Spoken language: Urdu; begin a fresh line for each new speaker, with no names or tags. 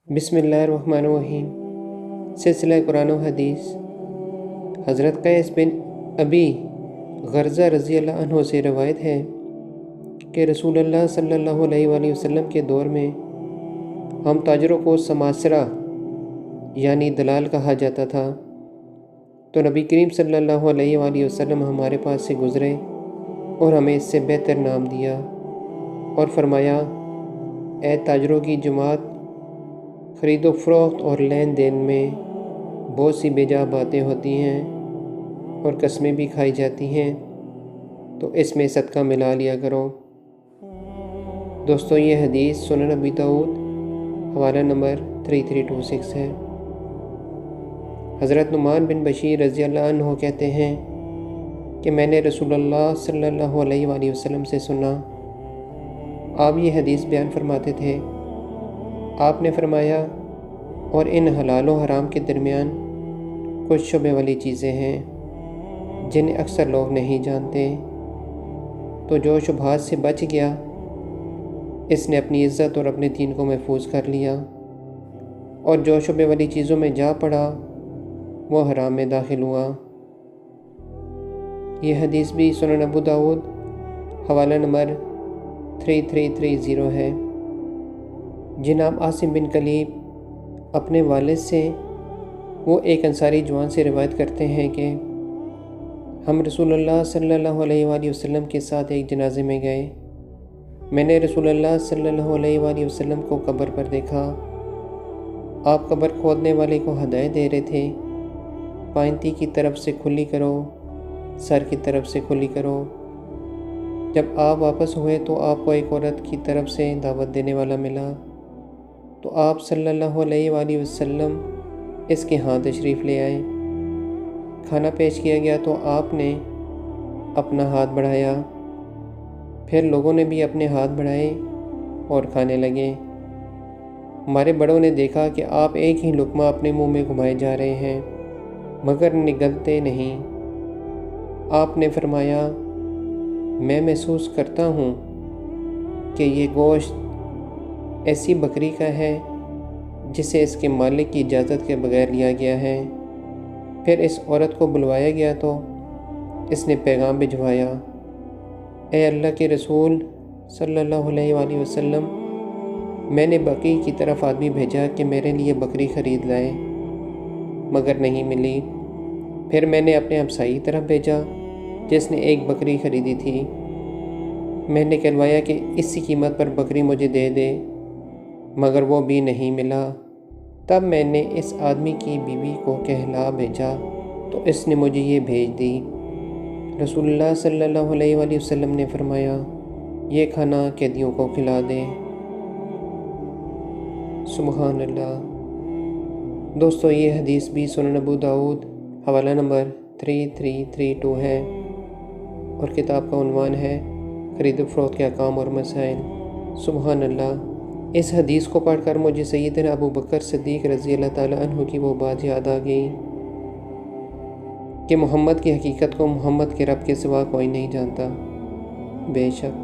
بسم اللہ الرحمن الرحیم۔ سلسلہ قرآن و حدیث حضرت قیس بن ابی غرزہ رضی اللہ عنہ سے روایت ہے کہ رسول اللہ صلی اللہ علیہ وآلہ وسلم کے دور میں ہم تاجروں کو سماسرہ یعنی دلال کہا جاتا تھا، تو نبی کریم صلی اللہ علیہ وآلہ وسلم ہمارے پاس سے گزرے اور ہمیں اس سے بہتر نام دیا اور فرمایا، اے تاجروں کی جماعت، خرید و فروخت اور لین دین میں بہت سی بے جا باتیں ہوتی ہیں اور قسمیں بھی کھائی جاتی ہیں، تو اس میں صدقہ ملا لیا کرو۔ دوستو، یہ حدیث سنن ابی داؤد حوالہ نمبر 3326 ہے۔ حضرت نعمان بن بشیر رضی اللہ عنہ کہتے ہیں کہ میں نے رسول اللہ صلی اللہ علیہ وآلہ وسلم سے سنا، آپ یہ حدیث بیان فرماتے تھے۔ آپ نے فرمایا، اور ان حلال و حرام کے درمیان کچھ شبہ والی چیزیں ہیں جنہیں اکثر لوگ نہیں جانتے، تو جو شبہات سے بچ گیا اس نے اپنی عزت اور اپنے دین کو محفوظ کر لیا، اور جو شبہ والی چیزوں میں جا پڑا وہ حرام میں داخل ہوا۔ یہ حدیث بھی سنن ابو داؤد حوالہ نمبر 3330 ہے۔ جناب عاصم بن کلیب اپنے والد سے، وہ ایک انصاری جوان سے روایت کرتے ہیں کہ ہم رسول اللہ صلی اللہ علیہ وآلہ وسلم کے ساتھ ایک جنازے میں گئے۔ میں نے رسول اللہ صلی اللہ علیہ وآلہ وسلم کو قبر پر دیکھا۔ آپ قبر کھودنے والے کو ہدایت دے رہے تھے، پائنتی کی طرف سے کھلی کرو، سر کی طرف سے کھلی کرو۔ جب آپ واپس ہوئے تو آپ کو ایک عورت کی طرف سے دعوت دینے والا ملا، تو آپ صلی اللہ علیہ وآلہ وسلم اس کے ہاں تشریف لے آئے۔ کھانا پیش کیا گیا تو آپ نے اپنا ہاتھ بڑھایا، پھر لوگوں نے بھی اپنے ہاتھ بڑھائے اور کھانے لگے۔ ہمارے بڑوں نے دیکھا کہ آپ ایک ہی لقمہ اپنے منہ میں گھمائے جا رہے ہیں مگر نگلتے نہیں۔ آپ نے فرمایا، میں محسوس کرتا ہوں کہ یہ گوشت ایسی بکری کا ہے جسے اس کے مالک کی اجازت کے بغیر لیا گیا ہے۔ پھر اس عورت کو بلوایا گیا تو اس نے پیغام بھجوایا، اے اللہ کے رسول صلی اللہ علیہ وآلہ وسلم، میں نے بقیع کی طرف آدمی بھیجا کہ میرے لیے بکری خرید لائے، مگر نہیں ملی۔ پھر میں نے اپنے ہمسائی کی طرف بھیجا جس نے ایک بکری خریدی تھی۔ میں نے کہلوایا کہ اسی قیمت پر بکری مجھے دے دے، مگر وہ بھی نہیں ملا۔ تب میں نے اس آدمی کی بیوی کو کہلا بھیجا تو اس نے مجھے یہ بھیج دی۔ رسول اللہ صلی اللہ علیہ وآلہ وسلم نے فرمایا، یہ کھانا قیدیوں کو کھلا دیں۔ سبحان اللہ۔ دوستو، یہ حدیث بھی سنن ابو داؤد حوالہ نمبر 3332 ہے اور کتاب کا عنوان ہے خرید و فروخت کے احکام اور مسائل۔ سبحان اللہ۔ اس حدیث کو پڑھ کر مجھے سیدنا ابو بکر صدیق رضی اللہ تعالیٰ عنہ کی وہ بات یاد آ گئی کہ محمد کی حقیقت کو محمد کے رب کے سوا کوئی نہیں جانتا۔ بے شک